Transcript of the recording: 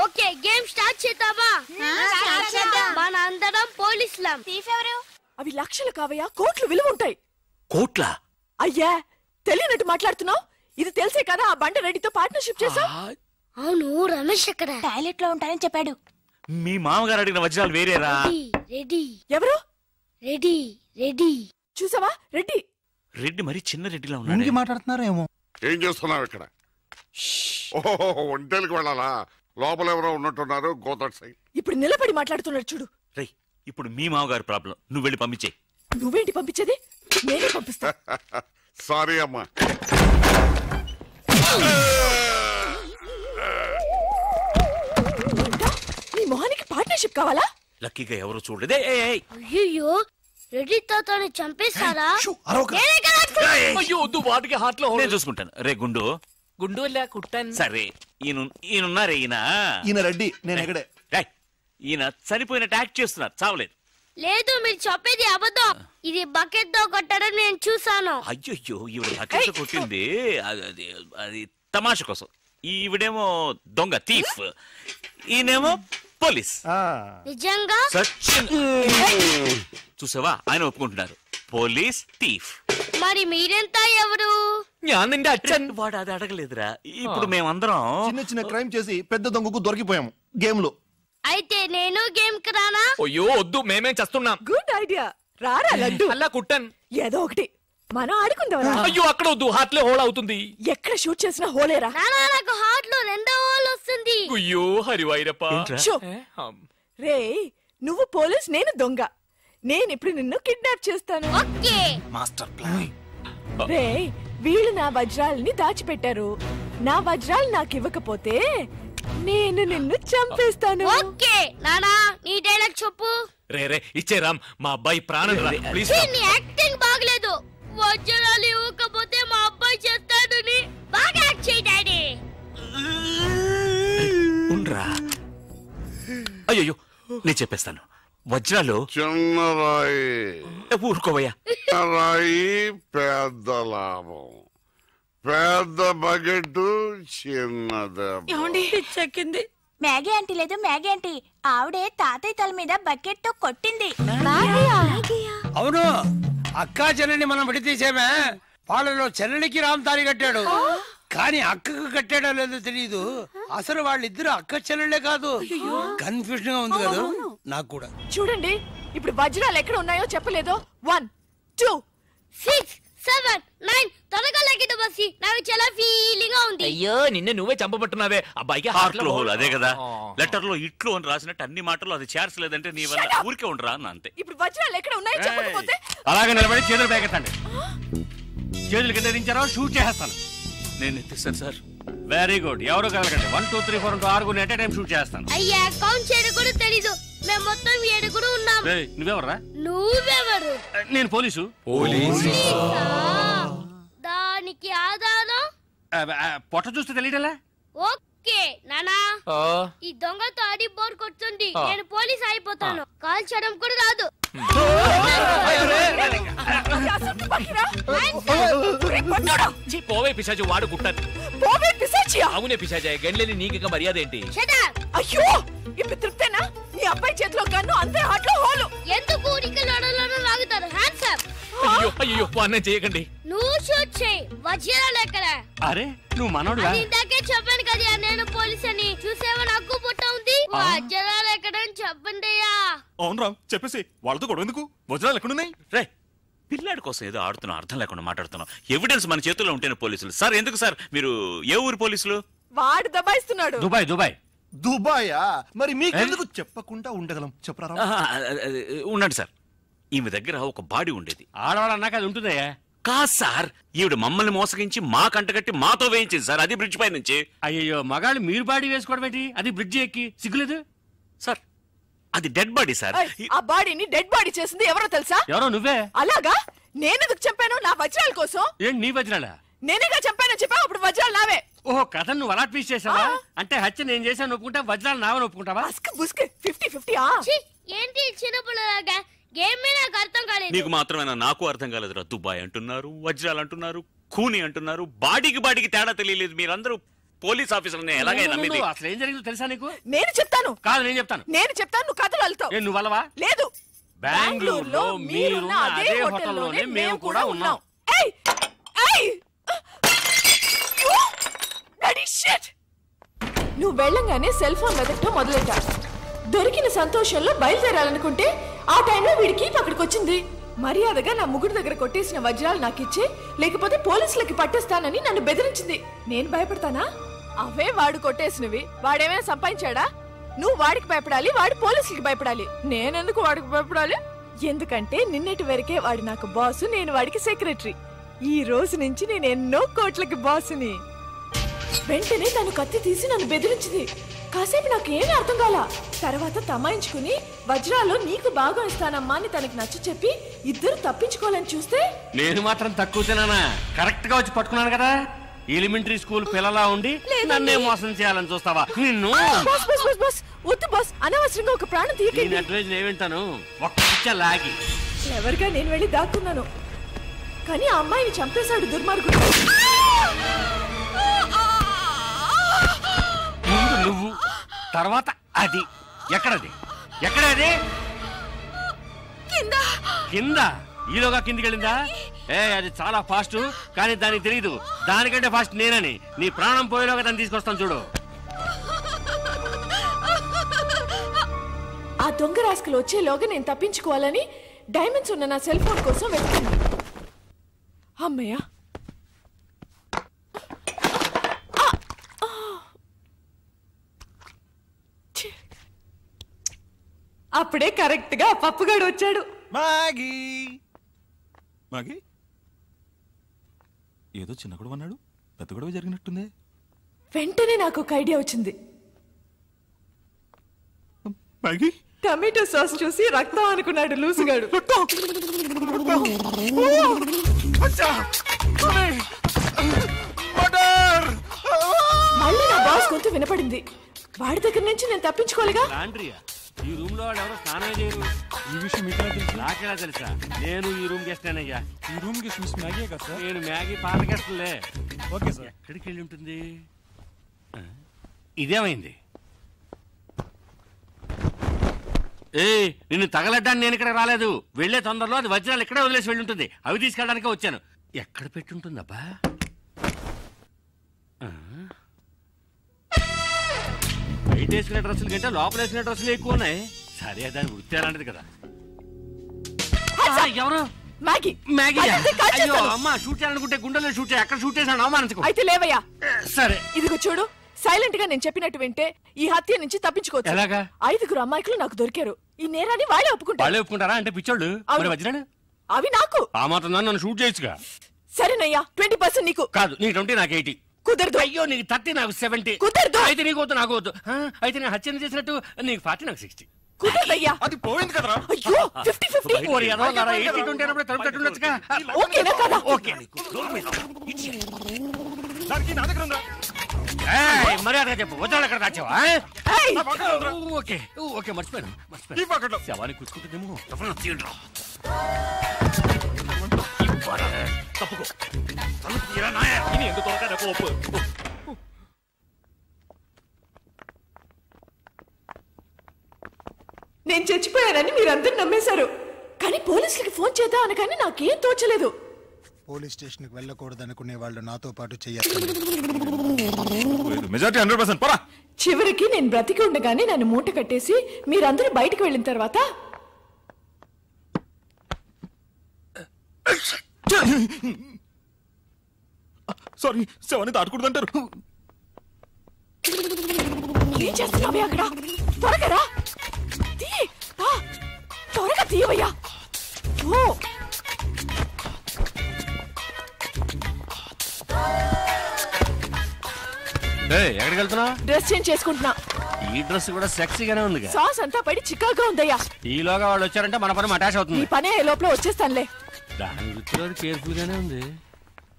Okay game start చేద్దామా? మన అందరం పోలీసులం. అవి లక్షలు కావయ్యా, కోట్లు విలువ ఉంటాయి. కోట్ల? అయ్యా తెలియనట్టు మాట్లాడుతున్నావు. ఇది తెలిసే కదా ఆ బండ రెడ్డితో పార్ట్నర్షిప్ చేసావు. అవును, రమేష్ ఎక్కడ? టాయిలెట్ లో ఉంటానని చెప్పాడు. మీ మామగారు అడిగిన వజ్రాలు వేరేరా? రెడ్డి. ఎవరు? రెడ్డి. రెడ్డి చూసావా? రెడ్డి. రెడ్డి మరి చిన్న రెడ్డిలా ఉన్నాడు. మాట్లాడుతున్నారేమో. ఏం చేస్తున్నావు ఇక్కడ? ఓహో, ఒంటేలకు వెళ్ళాలా? లోపల ఎవరో ఉన్నట్టున్నారు. గోదట్ సైడ్. ఇప్పుడు నిలబడి మాట్లాడుతున్నాడు చూడు. రేయ్, ఇప్పుడు మీ మామగారు ప్రాబ్లం, నువ్వు వెళ్ళి పంపించే. నువ్వేంటి పంపించేది? నేనే పంపిస్తా. సారీ అమ్మా. నీ మొహానికి పార్ట్నర్షిప్ కావాలా? లక్కీగా ఎవరు చూడలేదే. అయ్యో, రెడ్డి తాతని చంపేస్తారా? వాటికి హార్ట్ లో నేను చూసుకుంటాను. రే గుండు. గుండు కుట్టాను. సరే, ఈయనున్నారే ఈయన రెడ్డి, నేను ఎక్కడే. ఈయన చనిపోయినట్టు యాక్ట్ చేస్తున్నారు, చావలేదు. లేదు, మీరు చెప్పేది అబద్ధం. ఇది బకెట్ తో కొట్టడం నేను చూసాను. అయ్యో, ఈవిడ బకెట్ కొట్టింది అది తమాషా కోసం. ఈవిడేమో దొంగ, థీఫ్. ఈయనేమో పోలీస్. నిజంగా చూసావా, ఆయన ఒప్పుకుంటున్నారు. Police, thief. మరి మీరెంత ఎవరు? వాడు అది అడగలేదురా. ఇప్పుడు మేమందరం చిన్న చిన్న క్రైమ్ చేసి పెద్ద దొంగకు దొరికిపోయాము గేమ్ లో. అయితే నేను గేమ్ కి రానా? అయ్యో వద్దు, మేమేం చేస్తున్నాం. Good idea. రారా లడ్డు. అలా కుట్టాను. ఏదో ఒకటి మనం ఆడుకుందాం. అయ్యో అక్కడ వద్దు, హార్ట్ లో హోల్ అవుతుంది. ఎక్కడ షూట్ చేసినా హోలేరా? నానా, నాకు హార్ట్ లో రెండో హోల్ వస్తుంది. అయ్యో హరివైరప్ప. రే, నువ్వు పోలీస్, నేను దొంగ. నేను ఇప్పుడు నిన్ను కిడ్నాప్ చేస్తాను. ఓకే. Master plan. రే, వీళ్ళు నా వజ్రాలని దాచిపెట్టారు. నా వజ్రాలు నాకు ఇవ్వకపోతే నేను నిన్ను చంపేస్తాను. ఓకే నానా, నీ డైలాగ్ చెప్పు. రే ఇచ్చే రామ్, మా అబ్బాయి ప్రాణం రా ప్లీజ్. నీ యాక్టింగ్ బాగలేదు. వజ్రాలు ఇవ్వకపోతే మా అబ్బాయి చేస్తాడని బాగా యాక్ట్ చేయి డాడీ. ఉండ్రా. అయ్యో, నేను చెప్పేస్తాను. వజ్రాలు చిన్న రాయి. ఊరుకోవయ్యా. రాయి పెద్ద లాభం. పెద్ద బకెట్ చిన్నది. చెక్కింది. మ్యాగీ ఆంటీ లేదు, మ్యాగీ ఆంటీ. ఆవిడే తాతయ్య తల మీద బకెట్ తో కొట్టింది. అవును, అక్కా చెల్లెని మనం విడితీసేమే. వాళ్ళలో చెల్లెలికి రామ్ తాళి కట్టాడు, కానీ అక్కకు కట్టాడో లేదో తెలియదు. అసలు వాళ్ళిద్దరు అక్క చెల్లెళ్ళే కాదు. కన్ఫ్యూజన్ గా ఉంది కదా నాకు కూడా. చూడండి, ఇప్పుడు వజ్రాలు ఎక్కడ ఉన్నాయో చెప్పలేదు. 1 2 6 7 9 త్వరగా లెక్కిట బస్సి. నాకు చాలా ఫీలింగ్ గా ఉంది. అయ్యో, నిన్నే నువ్వే చంపబట్టున్నావే. అబ్బాయికి హార్ట్ లో హోల్. అదే కదా లెటర్ లో ఇట్లు అని రాసినట్టు అన్ని మాటలు అది చేర్చలేదంటే నీ వల్ల ఊరికే ఉండరా అన్న అంతే. ఇప్పుడు వజ్రాలు ఎక్కడ ఉన్నాయో చెప్పకపోతే అలాగే నిలబడి చేతులు పేకెత్తండి. చేతులు కింద దించారో షూట్ చేస్తాను. నేను ఎత్తిస్తాను సార్. Very good. ఎవరు కలగండి. 1 2 3 4 6 ఎట్ టైం షూట్ చేస్తాను. అయ్యా, కౌంట్ చేయడం కూడా తెలీదు. మేము మొత్తం 7 ఉన్నాం. నువ్వెవర్రా? నువ్వెవరు? నేను పోలీసు. దానికి ఆధారం పొట్ట చూస్తే తెలియటలా? ఓకే నానా, ఈ దొంగతో ఆడి బోర్ కొడుతుంది. నేను పోలీస్ అయిపోతాను. కాల్ చేయడం కూడా రాదు. పోవే పిశాచి, వాడు కుట్టాను. అవునే పిశాచి, గండ్లేని నీకు మర్యాద ఏంటి? అయ్యో, ఇప్పుడు తృప్తేనా? నీ అబ్బాయి చేతిలో గన్ను, అంతే హార్ట్ లో హోలు. ఎందుకు ఊరికి లడలను లాగుతారు? Hands up. అయ్యో అన్నం చేయకండి. నువ్వు షూట్ చేయి. వజ్రాలు ఎక్కడ? అరే, నువ్వు మనోడుగా? ఇందాకే చెప్పాను కదా నేను పోలీస్ అని. చూసేవా, నాకు పుట్ట ఉంది. వజ్రాలు ఎక్కడని చెప్పండి. అవును రామ్, చెప్పేసి వాళ్ళతో కూడా ఎందుకు? వజ్రాలు ఎక్కడున్నాయి? రే, పిల్లాడి కోసం ఏదో ఆడుతున్నాం, అర్థం లేకుండా మాట్లాడుతున్నాం. ఎవిడెన్స్ మన చేతుల్లో ఉంటేనే పోలీసులు. సార్ ఎందుకు సార్ మీరు? ఏ ఊరు పోలీసులు? వాడు దబాయిస్తున్నాడు. దుబాయ్. దుబాయా? మరి మీకెందుకు చెప్పకుండా ఉండగలం? చెప్పరా. ఉండండి సార్, ఈమె దగ్గర ఒక బాడీ ఉండేది. ఆడవాళ్ళు అన్నాక అది ఉంటుందయ్యా. కాదు సార్, ఈవిడ మమ్మల్ని మోసగించి మా కంటగట్టి మాతో వేయించింది సార్. అది బ్రిడ్జ్ పై నుంచి. అయ్యో, మగాళ్ళు మీరు బాడీ వేసుకోవడం ఏంటి? అది బ్రిడ్జ్ ఎక్కి సిగ్గులేదు సార్. అది డెడ్ బాడీ సార్. ఆ బాడీని డెడ్ బాడీ చేసింది ఎవరో తెలుసా? ఎవరో నువ్వే. అలాగా? నేనెందుకు చంపాను? నా వజ్రాల కోసం. ఏంటి నీ వజ్రాలా? నేనేగా చంపానని చెప్పా, అప్పుడు వజ్రాలు నావే. ఓహో, కథ నువ్వు అలా ట్వీస్ట్ చేసావా? అంటే హత్య నేను చేశాను ఒప్పుకుంటా, వజ్రాలు నావని ఒప్పుకుంటావా? 50-50. ఏంటి చిన్నపిల్లలాగా గేమ్ మీద నాకు అర్థం కాలేదు. నీకు మాత్రమేనా? నాకు అర్థం కాలేదురా. దుబాయ్ అంటున్నారు, వజ్రాలు అంటున్నారు, ఖూని అంటున్నారు. బాడీకి తేడా తెలియలేదు. మీరందరూ పోలీస్ ఆఫీసర్ ఎలాగే నమ్మింది? అసలు ఏం జరిగిందో తెలుసా నీకు? నేను చెప్తాను. కాదు నేను చెప్తాను. నేను చెప్తాను, నువ్వు కథలు వెళ్తావు. నువ్వు వల్లవా? లేదు, బెంగళూరులో మీరున్న అదే హోటల్లోనే మేము కూడా ఉన్నాం. ఏయ్ ఏయ్ నువ్వు వెళ్ళంగానే సెల్ ఫోన్ వెతకటం మొదలెట్టా. దొరికిన సంతోషంలో బయలుదేరాలనుకుంటే ఆ టైంలో వీడికి అక్కడికి వచ్చింది. మర్యాదగా నా ముగ్గురు దగ్గర కొట్టేసిన వజ్రాలు నాకు ఇచ్చే, లేకపోతే పోలీసులకి పట్టేస్తానని నన్ను బెదిరించింది. నేను భయపడతానా? అవే వాడు కొట్టేసినవి. వాడేమైనా సంపాదించాడా? నువ్వు వాడికి భయపడాలి, వాడు పోలీసులకి భయపడాలి. నేనెందుకు వాడికి భయపడాలి? ఎందుకంటే నిన్నటి వరకే వాడు నాకు బాసు, నేను వాడికి సెక్రటరీ. ఈ రోజు నుంచి నేను ఎన్నో కోట్లకి బాసుని. వెంటనే తను కత్తి తీసి నన్ను బెదిరించింది. కాసేపు నాకు ఏమీ అర్థం కాలా. తర్వాత తమాయించుకుని వజ్రాలు నీకు బాగా ఇస్తానమ్మా అని తనకి నచ్చ చెప్పి ఇద్దరు తప్పించుకోవాలని చూస్తే నేను మాత్రం తక్కువ తినానా? కరెక్ట్ గా వచ్చి పట్టుకున్నాను కదా. ఎలిమెంటరీ స్కూల్ పిల్లలా ఉండి నన్నే మోసం చేయాలని చూస్తావా? నిన్ను వద్దు బాస్, అనవసరంగా ఒక ప్రాణం తీయకండి. అడ్వైజ్ ఏమింటాను, ఒక్క లాగి ఎవరిగా నేను వెళ్ళి దాక్కున్నాను. కానీ ఆ అమ్మాయిని చంపేశాడు దుర్మార్గుడు. ముందు నువ్వు, తర్వాత అది. ఎక్కడది? ఎక్కడది? కింద. ఈలోగా కిందికి వెళ్ళిందా? అది చాలా ఫాస్ట్, కానీ దానికి తెలియదు దానికంటే ఫాస్ట్ నేనని. నీ ప్రాణం పోయేలోగా దాన్ని తీసుకొస్తాను చూడు. ఆ దొంగ రాస్కలు వచ్చేలోగా నేను తప్పించుకోవాలని డైమండ్స్ ఉన్న నా సెల్ ఫోన్ కోసం వెళ్తున్నా. అమ్మయ్య, అప్పుడే కరెక్ట్ గా పప్పుగాడు వచ్చాడు. మాగి మాగి ఏదో చిన్న గొడవ అన్నాడు, పెద్ద గొడవ జరిగినట్టుంది. వెంటనే నాకు ఒక ఐడియా వచ్చింది. మాగి టమాటో సాస్ చూసి రక్తం అనుకున్నాడు లూసుగాడు. మళ్ళీ నా బాస్ గొంతు వినపడింది. వాడి దగ్గర నుంచి నేను తప్పించుకోలేగా. ఈ రూమ్ లో వాడు ఎవరో స్నానం చేయరు. ఈ విషయం మీకు తెలుసు? నాకెలా తెలుసా? నేను ఈ రూమ్ గెస్ట్ అయ్యా. ఈ రూమ్ గెస్ట్ మిస్ మ్యాగీ కదా సార్? నేను మ్యాగీ పాత గెస్ట్లే. Okay sir. ఎక్కడికి వెళ్ళి ఉంటుంది? ఇదేమైంది? నిన్ను తగలడ్డానికి నేను ఇక్కడ రాలేదు. వెళ్లే తొందరలో అది వజ్రాలు ఇక్కడే వదిలేసి వెళ్ళి ఉంటుంది. అవి తీసుకెళ్ళడానికే వచ్చాను. ఎక్కడ పెట్టుంటుందబ్బా? బయట వేసుకునే డ్రెస్సులు కంటే లోపల వేసుకునే డ్రెస్సులు ఎక్కువ ఉన్నాయి. సరే, దాని వృత్తి అలాంటిది కదా. ఎవరు? మ్యాగీ. మ్యాగీ? అయ్యో అమ్మా, షూట్ చేయాలనుకుంటే గుండెల్లో షూట్ చేయ. అక్కడ షూట్ చేసాను, అవమానించుకో. అయితే లేవయ్యా. సరే, ఇదిగో చూడు, సైలెంట్ గా నేను చెప్పినట్టు వింటే ఈ హత్య నుంచి తప్పించుకోవచ్చు. ఎలాగా? 5 అమ్మాయికులు నాకు దొరికారు. ఈ నేరాన్ని వాళ్ళే ఒప్పుకుంటారు. వాళ్ళే ఒప్పుకుంటారా? అంటే పిచ్చోళ్ళు. మరి వజ్రాలు అవి నాకు. ఆ మాత్రం నన్ను షూట్ చేయొచ్చుగా. సరేనయ్యా, 20% నీకు. కాదు, నీకు 20 నాకు 80. కుదరదు. అయ్యో, నీకు 30 నాకు 70. కుదరదు. అయితే నీకు వద్దు, నాకు వద్దు. అయితే నేను హత్యను చేసినట్టు నీకు 40 నాకు 60. కుదరదయ్యా. అది పోయింది కదరా. అయ్యో, 50-50. 80-20 అయినప్పుడు తలుపుకుండొచ్చుగా. ఓకేనా కదా? ఓకే. దానికి నా దగ్గర ఉందా? మర్యాదగా చెప్పు, వజ్రాలు ఎక్కడ దాచావా? ఓకే ఓకే, మర్చిపోయాను. శవాన్ని కూర్చుంటుందేమో. తప్పుకో. ఇది ఎందుకు తోక కోపు? నేను చచ్చిపోయానని మీరందరూ నమ్మేశారు. కానీ పోలీసులకి ఫోన్ చేద్దాం అనగానే నాకేం తోచలేదు. పోలీస్ స్టేషన్ కి వెళ్ళకూడదు అనుకునే వాళ్ళు నాతో పాటు చెయ్యాలి. మెజారిటీ 100%. పరా. చివరికి నేను బ్రతికి ఉండగానే నన్ను మూట కట్టేసి మీరందరూ బయటకు వెళ్ళిన తర్వాత సారీ, శవాన్ని దాటకూడదంటారు. ఏం చేస్తున్నావే అక్కడ? త్వరగా రా. త్వరగా తీయవయ్యా. ఓ, ఎక్కడికి వెళ్తున్నా? డ్రెస్ చేంజ్ చేసుకుంటున్నా. ఈ డ్రెస్ కూడా సెక్సీగానే ఉంది. సాస్ అంతా పడి చిక్కగా ఉందయ్యా. ఈలోగా వాళ్ళు వచ్చారంటే మన పని అటాచ్ అవుతుంది. ఈ పనే లోపల వచ్చేస్తానులే. దాని వృత్తిలో కేర్ఫుల్ గానే ఉంది.